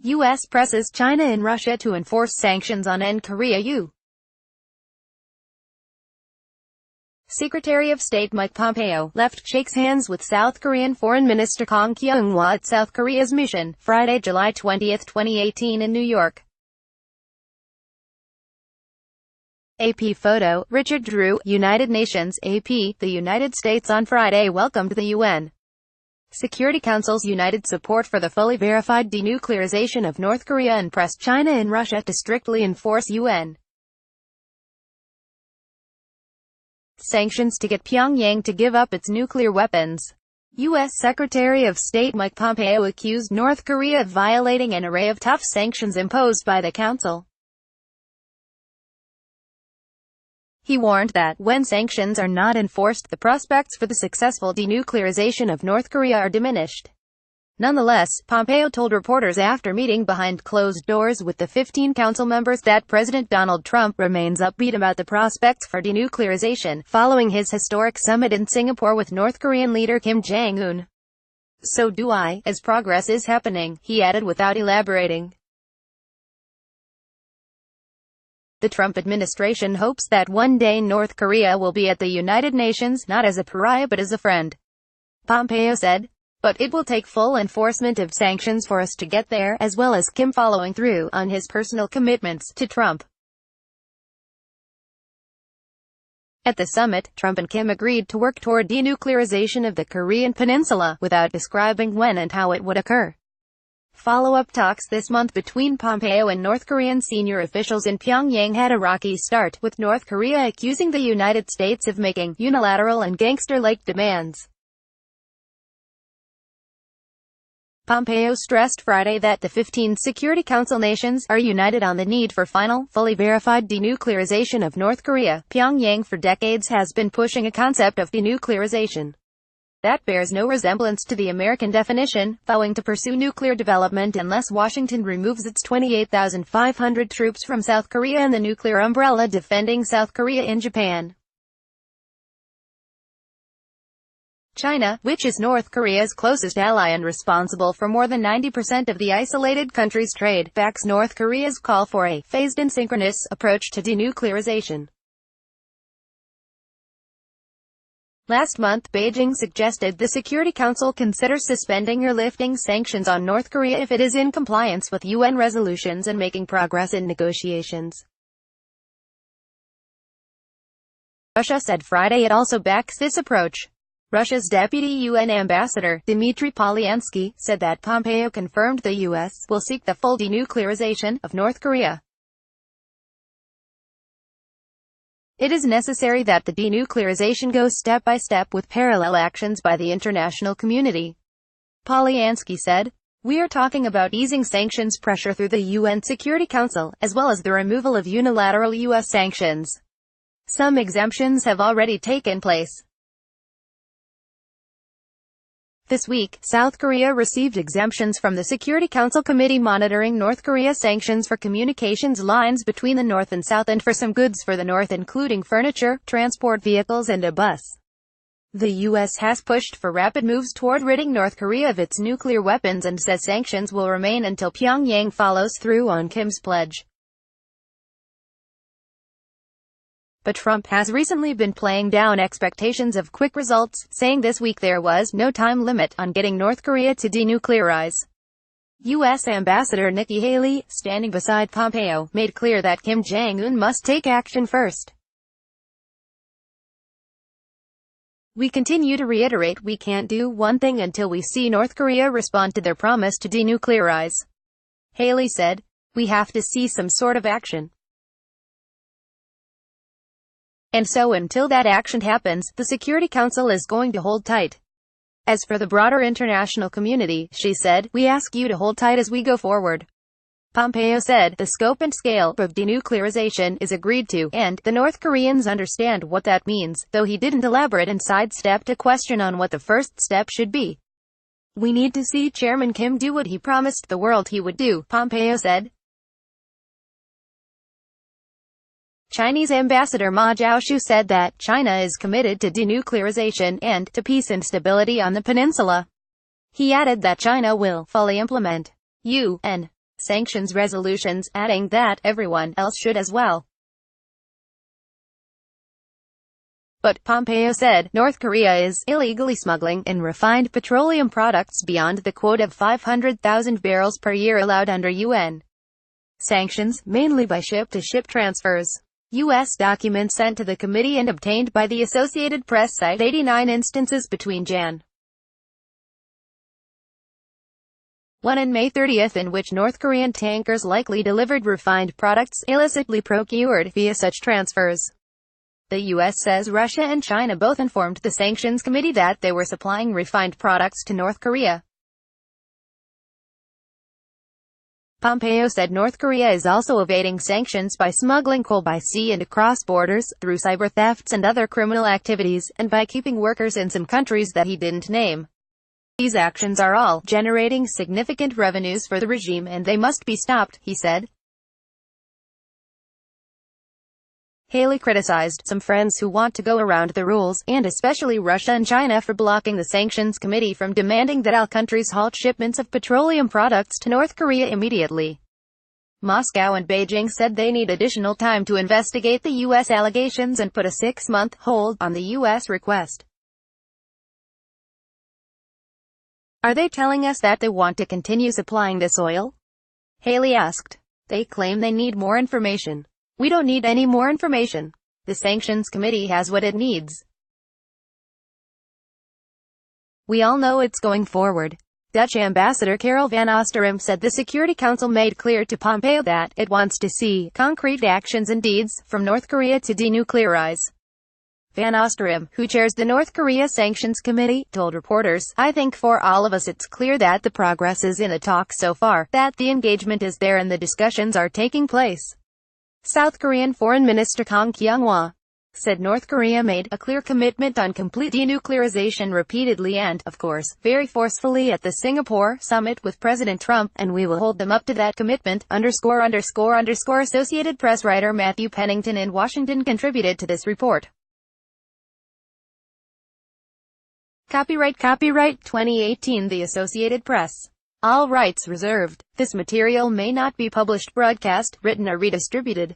U.S. presses China and Russia to enforce sanctions on NKorea. Secretary of State Mike Pompeo shakes hands with South Korean Foreign Minister Kang Kyung-hwa at South Korea's mission, Friday, July 20, 2018 in New York. AP photo, Richard Drew, United Nations, AP. The United States on Friday welcomed the UN Security Council's united support for the fully verified denuclearization of North Korea and pressed China and Russia to strictly enforce UN sanctions to get Pyongyang to give up its nuclear weapons. U.S. Secretary of State Mike Pompeo accused North Korea of violating an array of tough sanctions imposed by the Council. He warned that, when sanctions are not enforced, the prospects for the successful denuclearization of North Korea are diminished. Nonetheless, Pompeo told reporters after meeting behind closed doors with the 15 council members that President Donald Trump remains upbeat about the prospects for denuclearization, following his historic summit in Singapore with North Korean leader Kim Jong-un. "So do I, as progress is happening," he added without elaborating. The Trump administration hopes that one day North Korea will be at the United Nations, not as a pariah but as a friend, Pompeo said. But it will take full enforcement of sanctions for us to get there, as well as Kim following through on his personal commitments to Trump. At the summit, Trump and Kim agreed to work toward denuclearization of the Korean peninsula, without describing when and how it would occur. Follow-up talks this month between Pompeo and North Korean senior officials in Pyongyang had a rocky start, with North Korea accusing the United States of making unilateral and gangster-like demands. Pompeo stressed Friday that the 15 Security Council nations are united on the need for final, fully verified denuclearization of North Korea. Pyongyang for decades has been pushing a concept of denuclearization that bears no resemblance to the American definition, vowing to pursue nuclear development unless Washington removes its 28,500 troops from South Korea and the nuclear umbrella defending South Korea in Japan. China, which is North Korea's closest ally and responsible for more than 90% of the isolated country's trade, backs North Korea's call for a phased-in synchronous approach to denuclearization. Last month, Beijing suggested the Security Council consider suspending or lifting sanctions on North Korea if it is in compliance with UN resolutions and making progress in negotiations. Russia said Friday it also backs this approach. Russia's deputy UN ambassador, Dmitry Polyansky, said that Pompeo confirmed the U.S. will seek the full denuclearization of North Korea. It is necessary that the denuclearization goes step by step with parallel actions by the international community, Polyansky said. We are talking about easing sanctions pressure through the UN Security Council, as well as the removal of unilateral U.S. sanctions. Some exemptions have already taken place. This week, South Korea received exemptions from the Security Council Committee monitoring North Korea sanctions for communications lines between the North and South and for some goods for the North including furniture, transport vehicles and a bus. The U.S. has pushed for rapid moves toward ridding North Korea of its nuclear weapons and says sanctions will remain until Pyongyang follows through on Kim's pledge. But Trump has recently been playing down expectations of quick results, saying this week there was no time limit on getting North Korea to denuclearize. U.S. Ambassador Nikki Haley, standing beside Pompeo, made clear that Kim Jong-un must take action first. We continue to reiterate we can't do one thing until we see North Korea respond to their promise to denuclearize. Haley said, we have to see some sort of action. And so until that action happens, the Security Council is going to hold tight. As for the broader international community, she said, we ask you to hold tight as we go forward. Pompeo said, the scope and scale of denuclearization is agreed to, and the North Koreans understand what that means, though he didn't elaborate and sidestepped a question on what the first step should be. We need to see Chairman Kim do what he promised the world he would do, Pompeo said. Chinese Ambassador Ma Zhaoshu said that China is committed to denuclearization and to peace and stability on the peninsula. He added that China will fully implement UN sanctions resolutions, adding that everyone else should as well. But, Pompeo said, North Korea is illegally smuggling in refined petroleum products beyond the quota of 500,000 barrels per year allowed under UN sanctions, mainly by ship-to-ship transfers. U.S. documents sent to the committee and obtained by the Associated Press cite 89 instances between Jan. 1 and May 30 in which North Korean tankers likely delivered refined products, illicitly procured via such transfers. The U.S. says Russia and China both informed the Sanctions Committee that they were supplying refined products to North Korea. Pompeo said North Korea is also evading sanctions by smuggling coal by sea and across borders, through cyber thefts and other criminal activities, and by keeping workers in some countries that he didn't name. These actions are all generating significant revenues for the regime and they must be stopped, he said. Haley criticized some friends who want to go around the rules, and especially Russia and China, for blocking the Sanctions Committee from demanding that all countries halt shipments of petroleum products to North Korea immediately. Moscow and Beijing said they need additional time to investigate the U.S. allegations and put a 6-month hold on the U.S. request. Are they telling us that they want to continue supplying this oil? Haley asked. They claim they need more information. We don't need any more information. The Sanctions Committee has what it needs. We all know it's going forward. Dutch Ambassador Karel van Oosterom said the Security Council made clear to Pompeo that it wants to see concrete actions and deeds from North Korea to denuclearize. Van Oosterom, who chairs the North Korea Sanctions Committee, told reporters, I think for all of us it's clear that the progress is in the talks so far, that the engagement is there and the discussions are taking place. South Korean Foreign Minister Kang Kyung-hwa said North Korea made a clear commitment on complete denuclearization repeatedly and, of course, very forcefully at the Singapore summit with President Trump, and we will hold them up to that commitment, ____. Associated Press writer Matthew Pennington in Washington contributed to this report. Copyright 2018 The Associated Press. All rights reserved. This material may not be published, broadcast, written or redistributed.